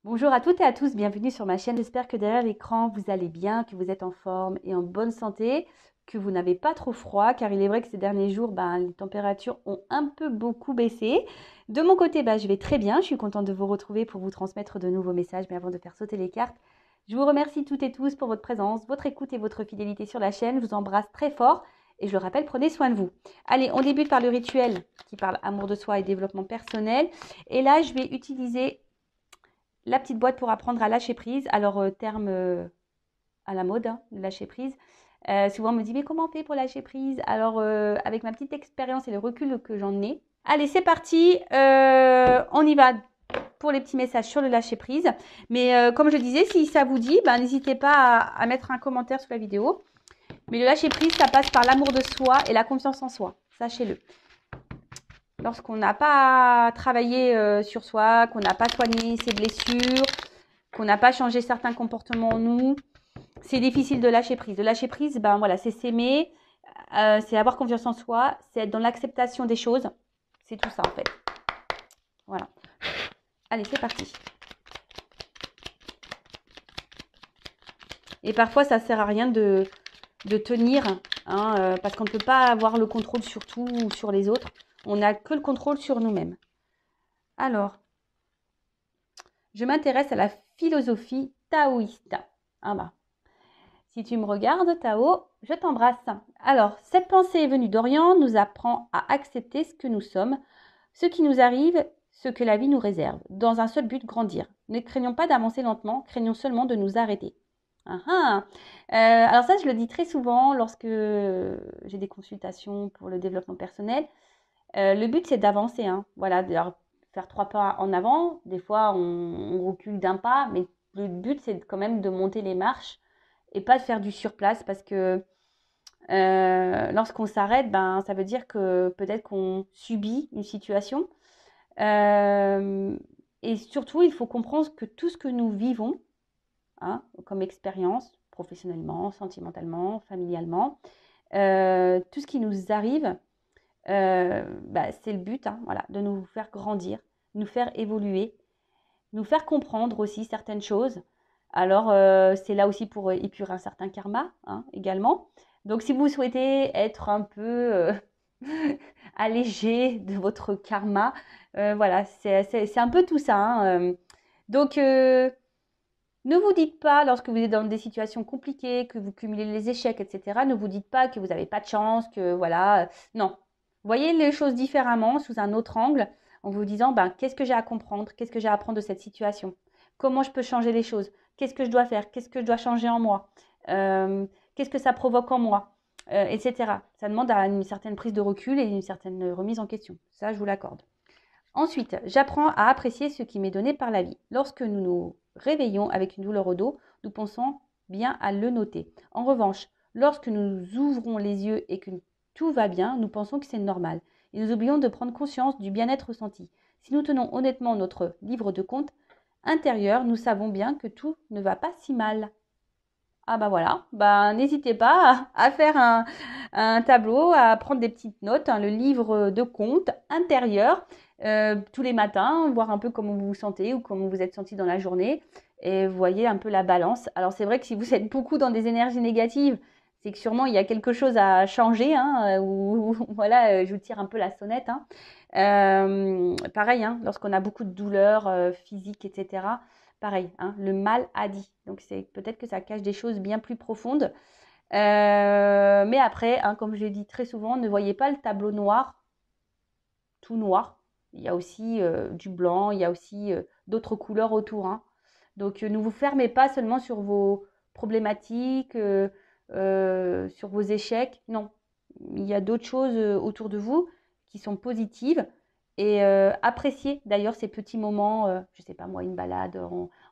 Bonjour à toutes et à tous, bienvenue sur ma chaîne. J'espère que derrière l'écran, vous allez bien, que vous êtes en forme et en bonne santé, que vous n'avez pas trop froid, car il est vrai que ces derniers jours, les températures ont un peu beaucoup baissé. De mon côté, je vais très bien. Je suis contente de vous retrouver pour vous transmettre de nouveaux messages. Mais avant de faire sauter les cartes, je vous remercie toutes et tous pour votre présence, votre écoute et votre fidélité sur la chaîne. Je vous embrasse très fort et je le rappelle, prenez soin de vous. Allez, on débute par le rituel qui parle amour de soi et développement personnel. Et là, je vais utiliser la petite boîte pour apprendre à lâcher prise. Alors, terme à la mode, hein, lâcher prise. Souvent, on me dit, mais comment on fait pour lâcher prise? Alors, avec ma petite expérience et le recul que j'en ai. Allez, c'est parti. On y va pour les petits messages sur le lâcher prise. Mais comme je disais, si ça vous dit, n'hésitez pas à mettre un commentaire sous la vidéo. Mais le lâcher prise, ça passe par l'amour de soi et la confiance en soi. Sachez-le. Lorsqu'on n'a pas travaillé sur soi, qu'on n'a pas soigné ses blessures, qu'on n'a pas changé certains comportements en nous, c'est difficile de lâcher prise. De lâcher prise, voilà, c'est s'aimer, c'est avoir confiance en soi, c'est être dans l'acceptation des choses. C'est tout ça en fait. Voilà. Allez, c'est parti. Et parfois, ça ne sert à rien de tenir, hein, parce qu'on ne peut pas avoir le contrôle sur tout ou sur les autres. On n'a que le contrôle sur nous-mêmes. Alors, je m'intéresse à la philosophie taoïste. Si tu me regardes, Tao, je t'embrasse. Alors, cette pensée est venue d'Orient, nous apprend à accepter ce que nous sommes, ce qui nous arrive, ce que la vie nous réserve, dans un seul but, grandir. Ne craignons pas d'avancer lentement, craignons seulement de nous arrêter. Alors ça, je le dis très souvent lorsque j'ai des consultations pour le développement personnel. Le but, c'est d'avancer. Voilà, faire 3 pas en avant. Des fois, on recule d'un pas, mais le but, c'est quand même de monter les marches et pas de faire du surplace parce que lorsqu'on s'arrête, ça veut dire que peut-être qu'on subit une situation. Et surtout, il faut comprendre que tout ce que nous vivons, comme expérience, professionnellement, sentimentalement, familialement, tout ce qui nous arrive, c'est le but, voilà, de nous faire grandir, nous faire évoluer, nous faire comprendre aussi certaines choses. Alors, c'est là aussi pour épurer un certain karma, également. Donc, si vous souhaitez être un peu allégé de votre karma, voilà, c'est un peu tout ça. Donc, ne vous dites pas, lorsque vous êtes dans des situations compliquées, que vous cumulez les échecs, etc., ne vous dites pas que vous n'avez pas de chance, que voilà. Non. Voyez les choses différemment, sous un autre angle, en vous disant, qu'est-ce que j'ai à comprendre? Qu'est-ce que j'ai à apprendre de cette situation? Comment je peux changer les choses? Qu'est-ce que je dois faire? Qu'est-ce que je dois changer en moi? Qu'est-ce que ça provoque en moi? Etc. Ça demande une certaine prise de recul et une certaine remise en question. Ça, je vous l'accorde. Ensuite, j'apprends à apprécier ce qui m'est donné par la vie. Lorsque nous nous réveillons avec une douleur au dos, nous pensons bien à le noter. En revanche, lorsque nous ouvrons les yeux et que tout va bien, nous pensons que c'est normal. Et nous oublions de prendre conscience du bien-être ressenti. Si nous tenons honnêtement notre livre de compte intérieur, nous savons bien que tout ne va pas si mal. Voilà, n'hésitez pas à faire un tableau, à prendre des petites notes, le livre de compte intérieur, tous les matins, voir un peu comment vous vous sentez ou comment vous êtes senti dans la journée et voyez un peu la balance. Alors c'est vrai que si vous êtes beaucoup dans des énergies négatives, c'est que sûrement il y a quelque chose à changer, ou voilà, je vous tire un peu la sonnette. Pareil, lorsqu'on a beaucoup de douleurs physiques, etc. Pareil, le mal a dit. Donc c'est peut-être que ça cache des choses bien plus profondes. Mais après, comme je l'ai dit très souvent, ne voyez pas le tableau noir, tout noir. Il y a aussi du blanc, il y a aussi d'autres couleurs autour. Donc ne vous fermez pas seulement sur vos problématiques, sur vos échecs. Non, il y a d'autres choses autour de vous qui sont positives. Et appréciez d'ailleurs ces petits moments, je ne sais pas moi, une balade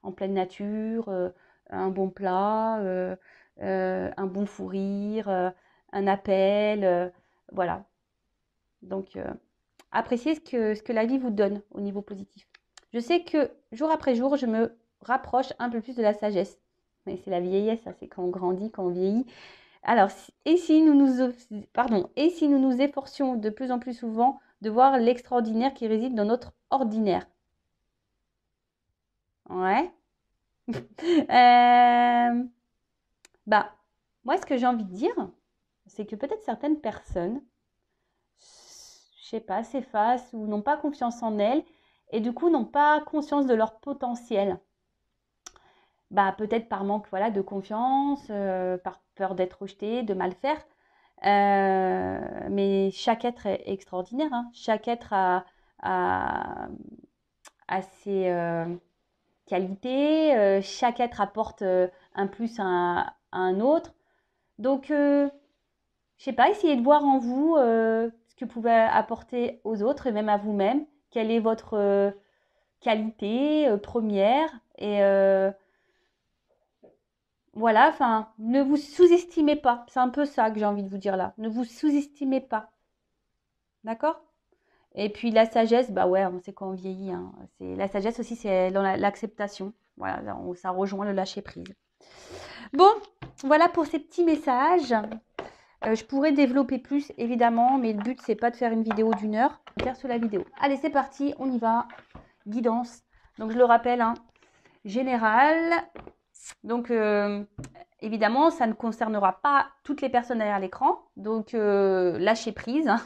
en pleine nature, un bon plat, un bon fou rire, un appel, voilà. Donc, appréciez ce que la vie vous donne au niveau positif. Je sais que jour après jour, je me rapproche un peu plus de la sagesse. Mais c'est la vieillesse, ça, c'est quand on grandit, quand on vieillit. Alors, et si nous nous efforcions de plus en plus souvent de voir l'extraordinaire qui réside dans notre ordinaire? Ouais. Euh, Bah, moi, ce que j'ai envie de dire, c'est que peut-être certaines personnes, je sais pas, s'effacent ou n'ont pas confiance en elles et du coup n'ont pas conscience de leur potentiel. Bah, peut-être par manque, voilà, de confiance, par peur d'être rejeté, de mal faire. Mais chaque être est extraordinaire, hein. Chaque être a, a ses qualités, chaque être apporte un plus à un autre. Donc, je sais pas, essayez de voir en vous ce que vous pouvez apporter aux autres et même à vous-même. Quelle est votre qualité première et voilà, enfin, ne vous sous-estimez pas. C'est un peu ça que j'ai envie de vous dire là. Ne vous sous-estimez pas. D'accord? Et puis la sagesse, bah ouais, on sait quand on vieillit, hein. C'est, la sagesse aussi, c'est dans l'acceptation. Voilà, ça rejoint le lâcher prise. Bon, voilà pour ces petits messages. Je pourrais développer plus, évidemment, mais le but, c'est pas de faire une vidéo d'1 heure, faire sur la vidéo. Allez, c'est parti, on y va. Guidance. Donc, je le rappelle, hein, général. Donc, évidemment, ça ne concernera pas toutes les personnes derrière l'écran. Donc, lâcher prise, hein,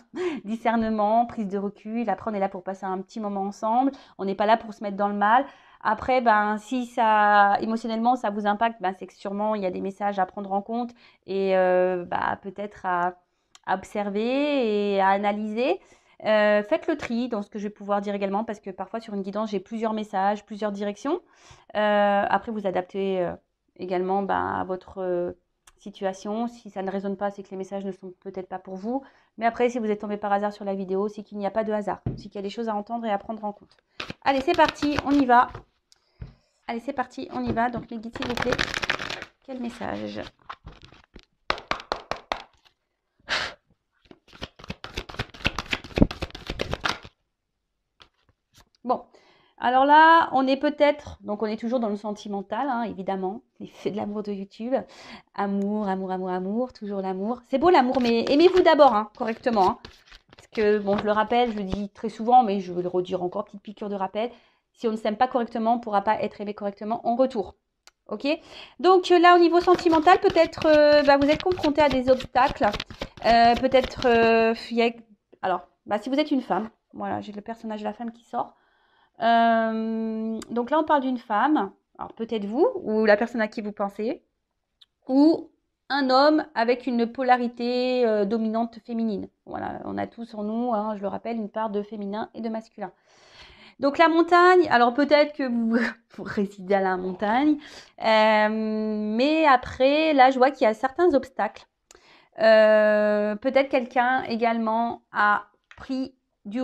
discernement, prise de recul. Après, on est là pour passer un petit moment ensemble. On n'est pas là pour se mettre dans le mal. Après, ben, si ça, émotionnellement, ça vous impacte, ben, c'est que sûrement, il y a des messages à prendre en compte et bah, peut-être à observer et à analyser. Faites le tri dans ce que je vais pouvoir dire également parce que parfois, sur une guidance, j'ai plusieurs messages, plusieurs directions. Après, vous adaptez également à votre situation. Si ça ne résonne pas, c'est que les messages ne sont peut-être pas pour vous. Mais après, si vous êtes tombé par hasard sur la vidéo, c'est qu'il n'y a pas de hasard. C'est qu'il y a des choses à entendre et à prendre en compte. Allez, c'est parti, on y va. Allez, c'est parti, on y va. Donc, mes guides, s'il vous plaît, quel message? Bon, alors là, on est peut-être, donc on est toujours dans le sentimental, hein, évidemment, l'effet de l'amour de YouTube. Amour, amour, amour, amour, toujours l'amour. C'est beau l'amour, mais aimez-vous d'abord, hein, correctement. Hein. Parce que, bon, je le rappelle, je le dis très souvent, mais je vais le redire encore, petite piqûre de rappel. Si on ne s'aime pas correctement, on ne pourra pas être aimé correctement en retour. Ok? Donc là, au niveau sentimental, peut-être vous êtes confronté à des obstacles. Peut-être, alors, si vous êtes une femme, voilà, j'ai le personnage de la femme qui sort. Donc là, on parle d'une femme, alors peut-être vous, ou la personne à qui vous pensez, ou un homme avec une polarité dominante féminine. Voilà, on a tous en nous, hein, je le rappelle, une part de féminin et de masculin. Donc la montagne, alors peut-être que vous, vous résidez à la montagne, mais après, là, je vois qu'il y a certains obstacles. Peut-être quelqu'un également a pris du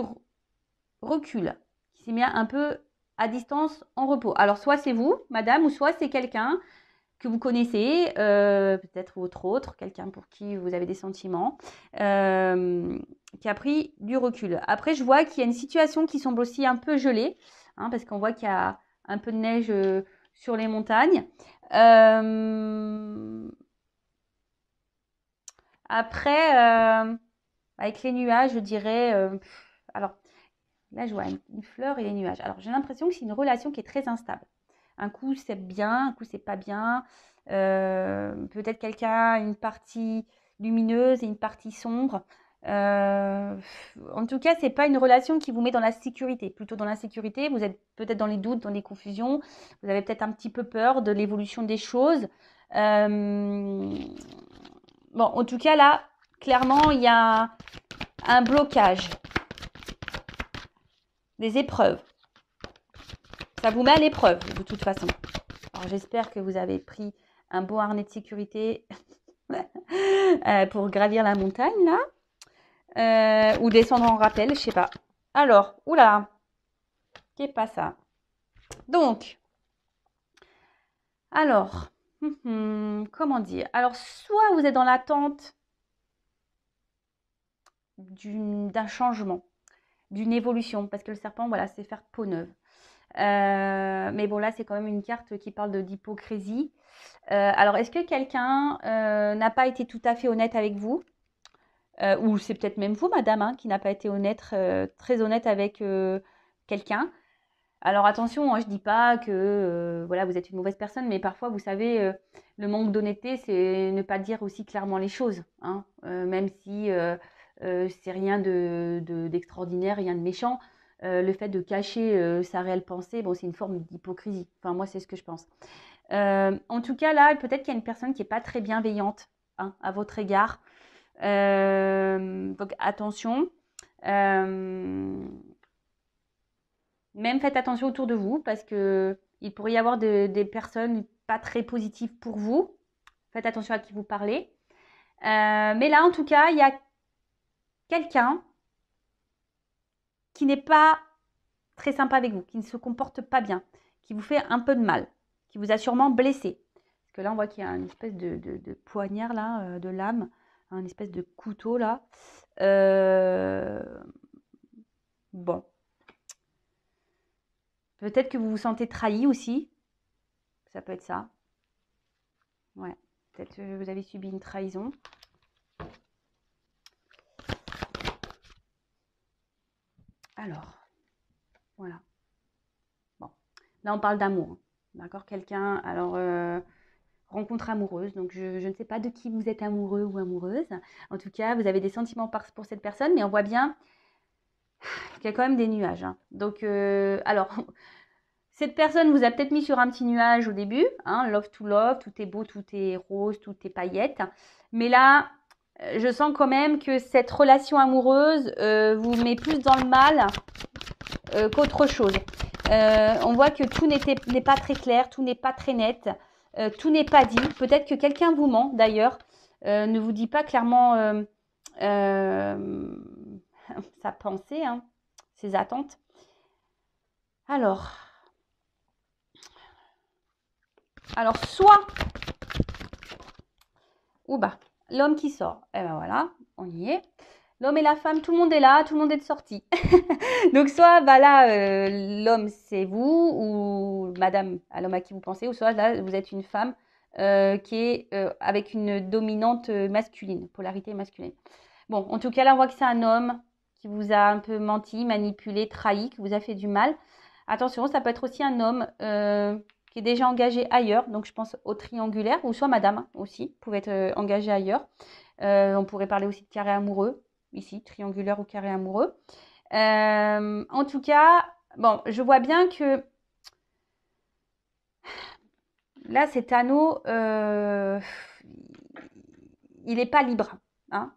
recul, qui s'est mis un peu à distance en repos. Alors soit c'est vous, madame, ou soit c'est quelqu'un que vous connaissez, peut-être autre, quelqu'un pour qui vous avez des sentiments, qui a pris du recul. Après, je vois qu'il y a une situation qui semble aussi un peu gelée, hein, parce qu'on voit qu'il y a un peu de neige sur les montagnes. Après, avec les nuages, je dirais... alors, là, je vois une fleur et les nuages. Alors, j'ai l'impression que c'est une relation qui est très instable. Un coup, c'est bien, un coup, c'est pas bien. Peut-être quelqu'un a une partie lumineuse et une partie sombre. En tout cas, c'est pas une relation qui vous met dans la sécurité. Plutôt dans l'insécurité, vous êtes peut-être dans les doutes, dans les confusions. Vous avez peut-être un petit peu peur de l'évolution des choses. Bon, en tout cas, là, clairement, il y a un blocage, des épreuves. Ça vous met à l'épreuve, de toute façon. Alors, j'espère que vous avez pris un beau harnais de sécurité pour gravir la montagne, là. Ou descendre en rappel, je sais pas. Alors, oula, qu'est pas ça? Donc, alors, comment dire? Alors, soit vous êtes dans l'attente d'un changement, d'une évolution, parce que le serpent, voilà, c'est faire peau neuve. Mais bon, là, c'est quand même une carte qui parle d'hypocrisie. Alors, est-ce que quelqu'un n'a pas été tout à fait honnête avec vous? Ou c'est peut-être même vous, madame, hein, qui n'a pas été honnête, très honnête avec quelqu'un. Alors attention, hein, je dis pas que voilà, vous êtes une mauvaise personne, mais parfois, vous savez, le manque d'honnêteté, c'est ne pas dire aussi clairement les choses, hein, même si c'est rien d'extraordinaire, rien de méchant. Le fait de cacher sa réelle pensée, bon, c'est une forme d'hypocrisie. Enfin, moi, c'est ce que je pense. En tout cas, là, peut-être qu'il y a une personne qui n'est pas très bienveillante, hein, à votre égard. Donc, attention. Même faites attention autour de vous parce que il pourrait y avoir des personnes pas très positives pour vous. Faites attention à qui vous parlez. Mais là, en tout cas, il y a quelqu'un qui n'est pas très sympa avec vous, qui ne se comporte pas bien, qui vous fait un peu de mal, qui vous a sûrement blessé. Parce que là, on voit qu'il y a une espèce de poignard là, de lame, une espèce de couteau là. Bon. Peut-être que vous vous sentez trahi aussi. Ça peut être ça. Ouais. Peut-être que vous avez subi une trahison. Alors, voilà. Bon. Là, on parle d'amour. D'accord? Quelqu'un, alors, rencontre amoureuse. Donc, je ne sais pas de qui vous êtes amoureux ou amoureuse. En tout cas, vous avez des sentiments pour cette personne, mais on voit bien qu'il y a quand même des nuages, hein. Donc, alors, cette personne vous a peut-être mis sur un petit nuage au début, hein, love to love, tout est beau, tout est rose, tout est paillettes. Mais là, je sens quand même que cette relation amoureuse vous met plus dans le mal qu'autre chose. On voit que tout n'est pas très clair, tout n'est pas très net, tout n'est pas dit. Peut-être que quelqu'un vous ment d'ailleurs, ne vous dit pas clairement sa pensée, hein, ses attentes. Alors, soit, ou bah, l'homme qui sort, et ben voilà, on y est. L'homme et la femme, tout le monde est là, tout le monde est de sortie. Donc soit bah là, l'homme c'est vous ou madame, à l'homme à qui vous pensez, ou soit là vous êtes une femme qui est avec une dominante masculine, polarité masculine. Bon, en tout cas là on voit que c'est un homme qui vous a un peu menti, manipulé, trahi, qui vous a fait du mal. Attention, ça peut être aussi un homme qui est déjà engagé ailleurs, donc je pense au triangulaire, ou soit madame aussi, pouvait être engagée ailleurs. On pourrait parler aussi de carré amoureux, ici, triangulaire ou carré amoureux. En tout cas, bon, je vois bien que là, cet anneau, il n'est pas libre, hein.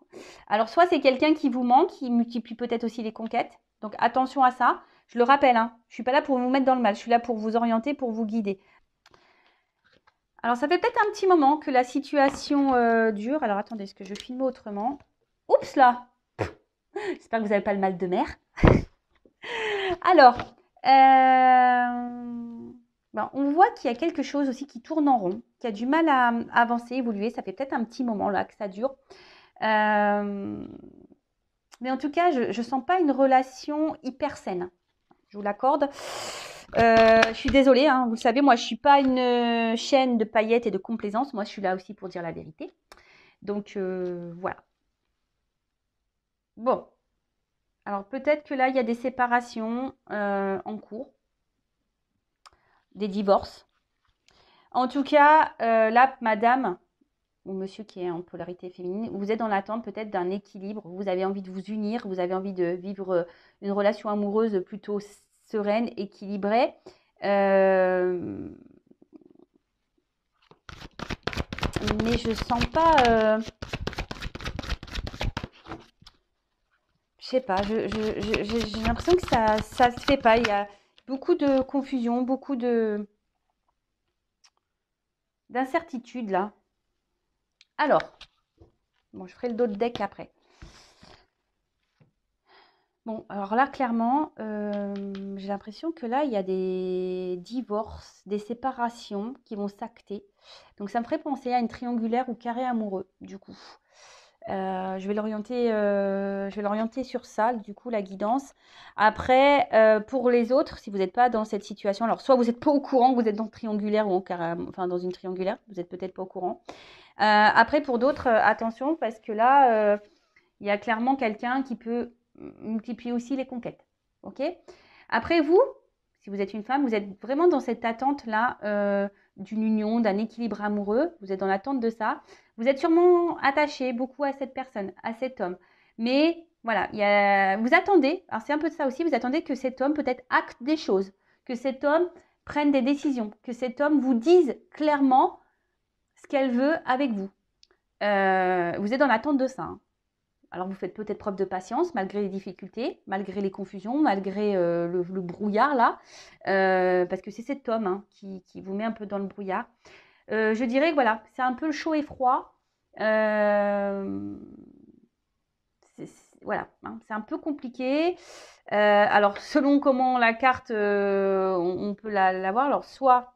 Alors, soit c'est quelqu'un qui vous manque, qui multiplie peut-être aussi les conquêtes. Donc, attention à ça. Je le rappelle, hein, je ne suis pas là pour vous mettre dans le mal. Je suis là pour vous orienter, pour vous guider. Alors, ça fait peut-être un petit moment que la situation dure. Alors, attendez, est-ce que je filme autrement? Oups là! J'espère que vous n'avez pas le mal de mer. Alors, ben, on voit qu'il y a quelque chose aussi qui tourne en rond, qui a du mal à avancer, évoluer. Ça fait peut-être un petit moment là que ça dure. Mais en tout cas, je ne sens pas une relation hyper saine. Je vous l'accorde. Je suis désolée, hein, vous le savez, moi je ne suis pas une chaîne de paillettes et de complaisance. Moi, je suis là aussi pour dire la vérité. Donc, voilà. Bon. Alors, peut-être que là, il y a des séparations en cours, des divorces. En tout cas, là, madame ou monsieur qui est en polarité féminine, vous êtes dans l'attente peut-être d'un équilibre. Vous avez envie de vous unir, vous avez envie de vivre une relation amoureuse plutôt sereine, équilibrée. Mais je sens pas... je sais pas, j'ai l'impression que ça se fait pas. Il y a beaucoup de confusion, beaucoup d'incertitude là. Alors, bon, je ferai le dos de deck après. Bon, alors là, clairement, j'ai l'impression que là, il y a des divorces, des séparations qui vont s'acter. Donc, ça me ferait penser à une triangulaire ou carré amoureux, du coup. Je vais l'orienter sur ça, du coup, la guidance. Après, pour les autres, si vous n'êtes pas dans cette situation, alors soit vous n'êtes pas au courant que vous êtes dans le triangulaire ou enfin dans une triangulaire, vous n'êtes peut-être pas au courant. Après, pour d'autres, attention, parce que là, il y a clairement quelqu'un qui peut multiplier aussi les conquêtes. Ok? Après, vous, si vous êtes une femme, vous êtes vraiment dans cette attente-là d'une union, d'un équilibre amoureux. Vous êtes dans l'attente de ça. Vous êtes sûrement attaché beaucoup à cette personne, à cet homme. Mais voilà, vous attendez, alors c'est un peu de ça aussi, vous attendez que cet homme peut-être acte des choses, que cet homme prenne des décisions, que cet homme vous dise clairement ce qu'elle veut avec vous. Vous êtes dans l'attente de ça. Hein. Alors vous faites peut-être preuve de patience malgré les difficultés, malgré les confusions, malgré le brouillard là, parce que c'est cet homme hein, qui vous met un peu dans le brouillard. Je dirais que voilà, c'est un peu chaud et froid. Voilà, hein, c'est un peu compliqué. Alors selon comment la carte, on peut la voir, alors soit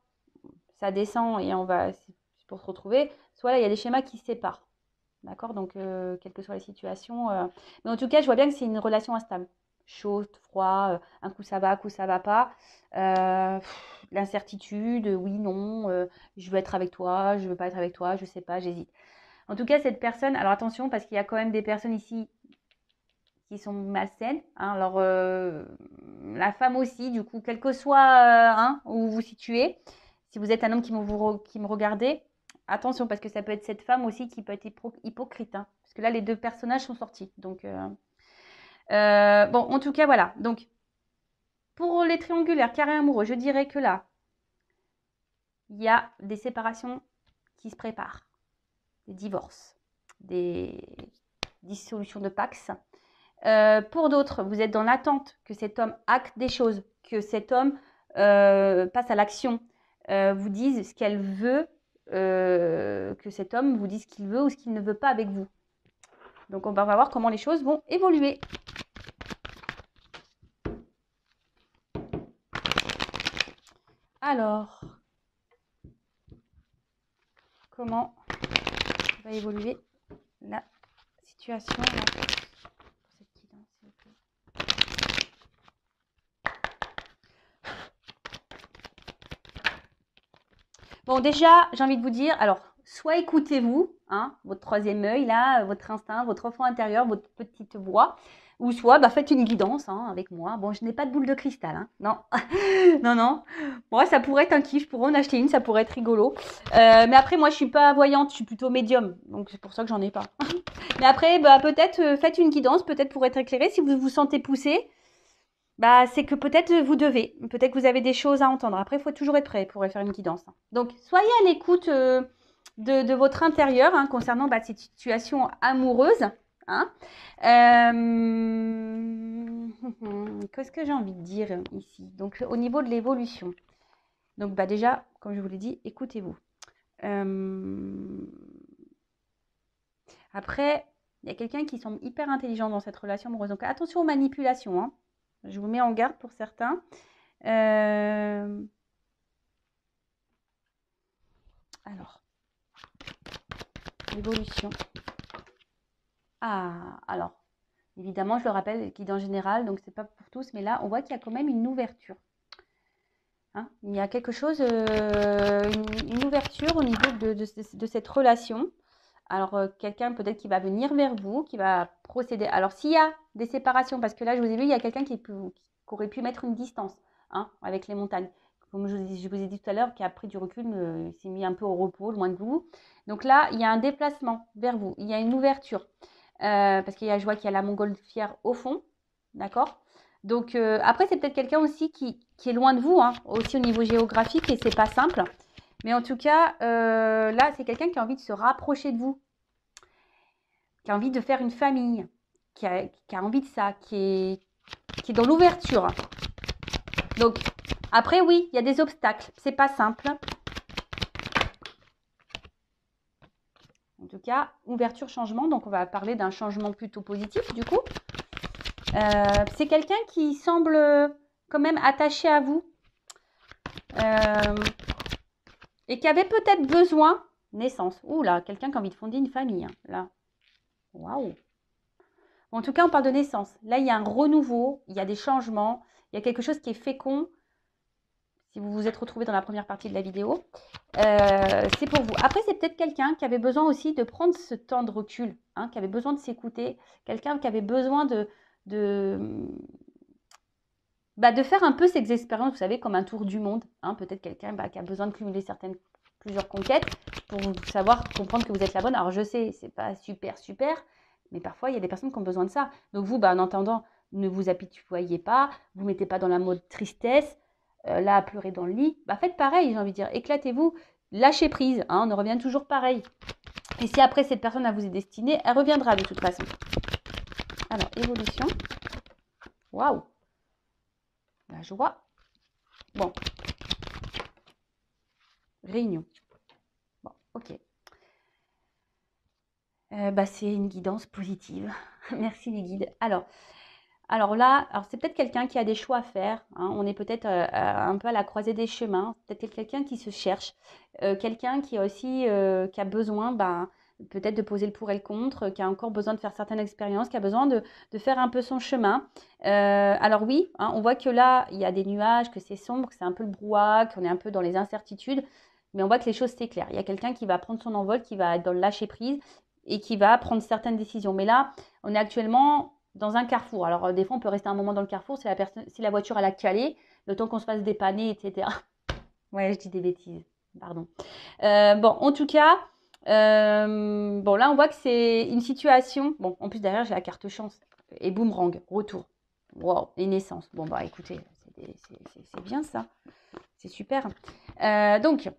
ça descend et on va pour se retrouver, soit là il y a des schémas qui se séparent. D'accord. Donc, quelles que soient les situations. Mais en tout cas, je vois bien que c'est une relation instable. Chaud, froid, un coup ça va, un coup ça va pas. L'incertitude, oui, non, je veux être avec toi, je veux pas être avec toi, je sais pas, j'hésite. En tout cas, cette personne, alors attention, parce qu'il y a quand même des personnes ici qui sont malsaines. Hein, alors, la femme aussi, du coup, quel que soit hein, où vous vous situez, si vous êtes un homme qui me regardez, attention, parce que ça peut être cette femme aussi qui peut être hypocrite. Hein, parce que là, les deux personnages sont sortis. Donc, bon, en tout cas, voilà. Donc, pour les triangulaires, carrés amoureux, je dirais que là, il y a des séparations qui se préparent. Des divorces, des dissolutions de Pax. Pour d'autres, vous êtes dans l'attente que cet homme acte des choses, que cet homme passe à l'action, vous dise ce qu'elle veut, que cet homme vous dise ce qu'il veut ou ce qu'il ne veut pas avec vous. Donc on va voir comment les choses vont évoluer. Alors, comment va évoluer la situation là, pour cette guidance, s'il vous plaît. Bon, déjà, j'ai envie de vous dire, alors, soit écoutez-vous, hein, votre troisième œil, là, votre instinct, votre enfant intérieur, votre petite voix, ou soit bah, faites une guidance hein, avec moi. Bon, je n'ai pas de boule de cristal, hein, non, non, non. Bon, ça pourrait être un kiff, je pourrais en acheter une, ça pourrait être rigolo. Mais après, moi, je suis pas voyante, je suis plutôt médium, donc c'est pour ça que j'en ai pas. Mais après, bah, peut-être faites une guidance, peut-être pour être éclairé, si vous vous sentez poussé. Bah, c'est que peut-être vous devez, peut-être que vous avez des choses à entendre. Après, il faut toujours être prêt pour faire une guidance. Donc, soyez à l'écoute de votre intérieur hein, concernant bah, cette situation amoureuse. Hein. Qu'est-ce que j'ai envie de dire ici? Donc, au niveau de l'évolution. Donc, bah, déjà, comme je vous l'ai dit, écoutez-vous. Après, il y a quelqu'un qui semble hyper intelligent dans cette relation amoureuse. Donc, attention aux manipulations. Hein. Je vous mets en garde pour certains. Alors, l'évolution. Ah, alors, évidemment, je le rappelle, guide en général, donc c'est pas pour tous, mais là, on voit qu'il y a quand même une ouverture. Hein, il y a quelque chose, une ouverture au niveau de cette relation. Alors, quelqu'un peut-être qui va venir vers vous, qui va procéder. Alors, s'il y a des séparations, parce que là, je vous ai vu, il y a quelqu'un qui aurait pu mettre une distance hein, avec les montagnes. Comme je vous ai dit tout à l'heure, qui a pris du recul, s'est mis un peu au repos, loin de vous. Donc là, il y a un déplacement vers vous. Il y a une ouverture. Parce je vois qu'il y a la montgolfière au fond. D'accord. Donc, après, c'est peut-être quelqu'un aussi qui est loin de vous, hein, aussi au niveau géographique, et c'est pas simple. Mais en tout cas, là, c'est quelqu'un qui a envie de se rapprocher de vous, qui a envie de faire une famille, qui a envie de ça, qui est dans l'ouverture. Donc, après, oui, il y a des obstacles. C'est pas simple. En tout cas, ouverture, changement. Donc, on va parler d'un changement plutôt positif, du coup. C'est quelqu'un qui semble quand même attaché à vous. Et qui avait peut-être besoin, naissance. Ouh là, quelqu'un qui a envie de fonder une famille. Hein, là. Waouh. En tout cas, on parle de naissance. Là, il y a un renouveau, il y a des changements, il y a quelque chose qui est fécond. Si vous vous êtes retrouvé dans la première partie de la vidéo, c'est pour vous. Après, c'est peut-être quelqu'un qui avait besoin aussi de prendre ce temps de recul, hein, qui avait besoin de s'écouter, quelqu'un qui avait besoin de bah, de faire un peu ces expériences, vous savez, comme un tour du monde. Hein. Peut-être quelqu'un qui a besoin de cumuler plusieurs conquêtes pour savoir, comprendre que vous êtes la bonne. Alors je sais, c'est pas super, mais parfois il y a des personnes qui ont besoin de ça. Donc vous, bah, en entendant, ne vous apitoyez pas, vous mettez pas dans la mode tristesse, là à pleurer dans le lit. Bah, faites pareil, j'ai envie de dire, éclatez-vous, lâchez prise, hein, on en revient toujours pareil. Et si après cette personne à vous est destinée, elle reviendra de toute façon. Alors, évolution. Waouh! La joie. Bon. Réunion. Bon, ok. Bah, c'est une guidance positive. Merci les guides. Alors là, c'est peut-être quelqu'un qui a des choix à faire. Hein. On est peut-être un peu à la croisée des chemins. Peut-être quelqu'un qui se cherche. Quelqu'un qui a aussi qui a besoin peut-être de poser le pour et le contre, qui a encore besoin de faire certaines expériences, qui a besoin de faire un peu son chemin. Alors oui, hein, on voit que là, il y a des nuages, que c'est sombre, que c'est un peu le brouhaha, qu'on est un peu dans les incertitudes. Mais on voit que les choses s'éclairent. Il y a quelqu'un qui va prendre son envol, qui va être dans le lâcher-prise et qui va prendre certaines décisions. Mais là, on est actuellement dans un carrefour. Alors, des fois, on peut rester un moment dans le carrefour si la voiture elle a calé, le temps qu'on se fasse dépanner, etc. Ouais, je dis des bêtises. Pardon. Bon, en tout cas, bon, là, on voit que c'est une situation. Bon, en plus, derrière, j'ai la carte chance. Et boomerang, retour. Wow, et naissance. Bon, bah, écoutez, c'est bien ça. C'est super. Donc,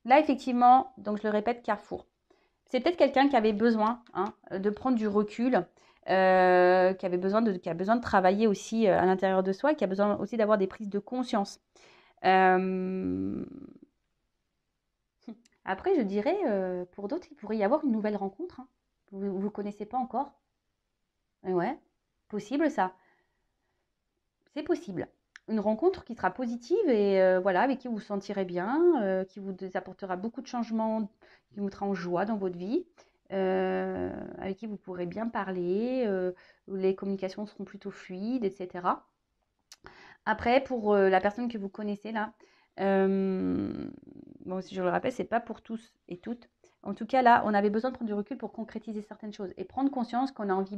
là, effectivement, donc je le répète, carrefour. C'est peut-être quelqu'un qui avait besoin de prendre du recul, qui a besoin de travailler aussi à l'intérieur de soi, qui a besoin aussi d'avoir des prises de conscience. Après, je dirais, pour d'autres, il pourrait y avoir une nouvelle rencontre. Hein. Vous ne connaissez pas encore. Ouais, possible ça. C'est possible. Une rencontre qui sera positive et voilà, avec qui vous vous sentirez bien, qui vous apportera beaucoup de changements, qui vous mettra en joie dans votre vie, avec qui vous pourrez bien parler, où les communications seront plutôt fluides, etc. Après, pour la personne que vous connaissez là, bon, si je le rappelle, c'est pas pour tous et toutes. En tout cas, là, on avait besoin de prendre du recul pour concrétiser certaines choses et prendre conscience qu'on a envie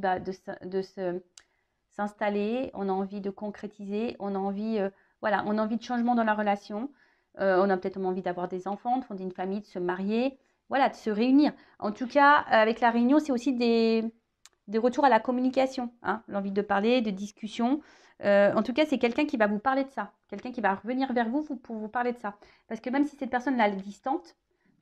s'installer, on a envie de concrétiser, on a envie, voilà, on a envie de changement dans la relation, on a peut-être envie d'avoir des enfants, de fonder une famille, de se marier, voilà, de se réunir. En tout cas, avec la réunion, c'est aussi des retours à la communication, hein, l'envie de parler, de discussion. En tout cas, c'est quelqu'un qui va vous parler de ça, quelqu'un qui va revenir vers vous pour vous parler de ça. Parce que même si cette personne-là est distante,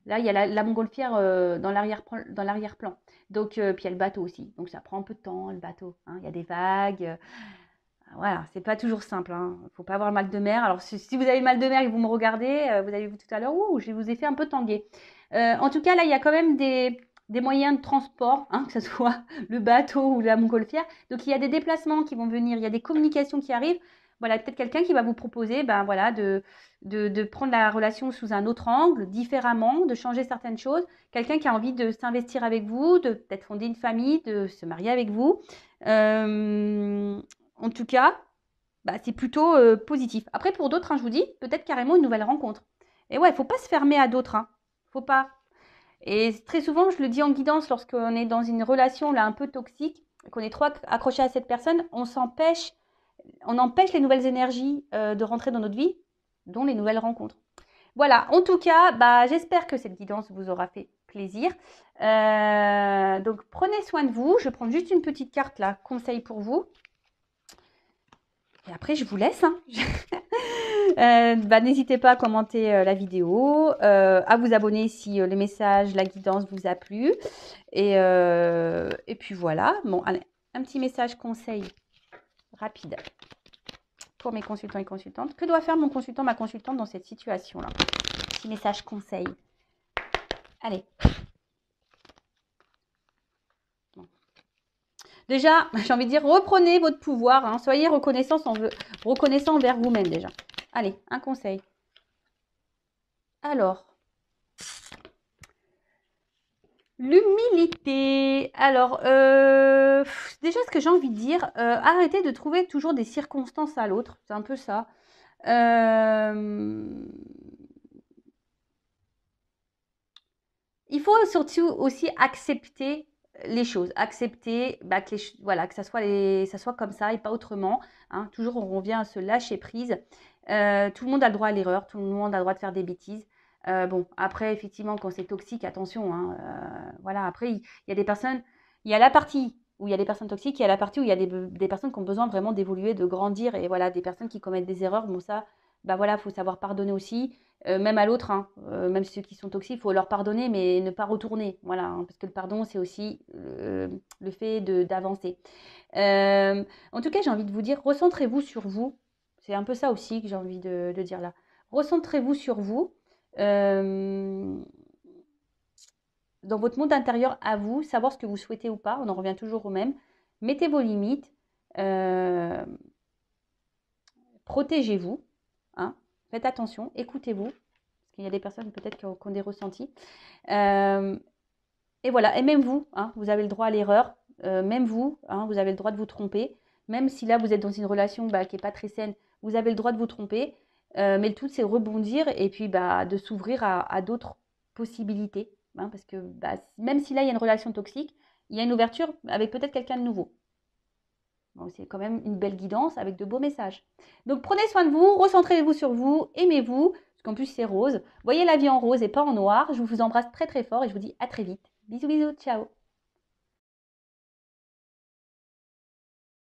là, il y a la montgolfière dans l'arrière-plan. Donc, puis il y a le bateau aussi. Donc, ça prend un peu de temps, le bateau. Hein. Il y a des vagues. Voilà, c'est pas toujours simple. Hein. Il ne faut pas avoir mal de mer. Alors, si vous avez mal de mer et que vous me regardez, vous avez vu tout à l'heure, je vous ai fait un peu tanguer. En tout cas, là, il y a quand même des moyens de transport, hein, que ce soit le bateau ou la montgolfière. Donc, il y a des déplacements qui vont venir, il y a des communications qui arrivent. Voilà, peut-être quelqu'un qui va vous proposer voilà, de prendre la relation sous un autre angle, différemment, de changer certaines choses. Quelqu'un qui a envie de s'investir avec vous, de peut-être fonder une famille, de se marier avec vous. En tout cas, c'est plutôt positif. Après, pour d'autres, hein, je vous dis, peut-être carrément une nouvelle rencontre. Et ouais, il ne faut pas se fermer à d'autres. Hein. Faut pas. Et très souvent, je le dis en guidance, lorsqu'on est dans une relation là un peu toxique, qu'on est trop accroché à cette personne, on empêche les nouvelles énergies de rentrer dans notre vie, dont les nouvelles rencontres. Voilà, en tout cas, j'espère que cette guidance vous aura fait plaisir. Donc, prenez soin de vous. Je prends juste une petite carte là, conseil pour vous. Et après, je vous laisse. Hein. N'hésitez pas à commenter la vidéo, à vous abonner si le message, la guidance vous a plu. Et puis voilà. Bon, allez, un petit message conseil rapide pour mes consultants et consultantes. Que doit faire mon consultant, ma consultante dans cette situation-là? Petit message conseil. Allez. Bon. Déjà, j'ai envie de dire, reprenez votre pouvoir. Hein, soyez reconnaissant envers vous-même déjà. Allez, un conseil. Alors, l'humilité. Alors, déjà, ce que j'ai envie de dire, arrêtez de trouver toujours des circonstances à l'autre. C'est un peu ça. Il faut surtout aussi accepter les choses, accepter que, voilà, que ça soit comme ça et pas autrement. Hein. Toujours, on revient à se lâcher prise. Tout le monde a le droit à l'erreur, tout le monde a le droit de faire des bêtises. Bon, après, effectivement, quand c'est toxique, attention. Hein, voilà, après, il y a des personnes, il y a la partie où il y a des personnes toxiques, il y a la partie où il y a des personnes qui ont besoin vraiment d'évoluer, de grandir, et voilà, des personnes qui commettent des erreurs. Bon, ça, voilà, faut savoir pardonner aussi. Même à l'autre, hein, même ceux qui sont toxiques, il faut leur pardonner, mais ne pas retourner. Voilà, hein, parce que le pardon, c'est aussi le fait d'avancer. En tout cas, j'ai envie de vous dire, recentrez-vous sur vous. C'est un peu ça aussi que j'ai envie de dire là. Recentrez-vous sur vous, dans votre monde intérieur à vous, savoir ce que vous souhaitez ou pas. On en revient toujours au même. Mettez vos limites. Euh, Protégez-vous. Hein, faites attention, écoutez-vous. Parce qu'il y a des personnes peut-être qui ont des ressentis. Et voilà, et même vous, hein, vous avez le droit à l'erreur. Même vous, hein, vous avez le droit de vous tromper. Même si là, vous êtes dans une relation qui n'est pas très saine, vous avez le droit de vous tromper. Mais le tout, c'est rebondir et puis de s'ouvrir à d'autres possibilités. Hein, parce que même si là, il y a une relation toxique, il y a une ouverture avec peut-être quelqu'un de nouveau. Bon, c'est quand même une belle guidance avec de beaux messages. Donc prenez soin de vous, recentrez-vous sur vous, aimez-vous, parce qu'en plus c'est rose. Voyez la vie en rose et pas en noir. Je vous embrasse très très fort et je vous dis à très vite. Bisous bisous, ciao.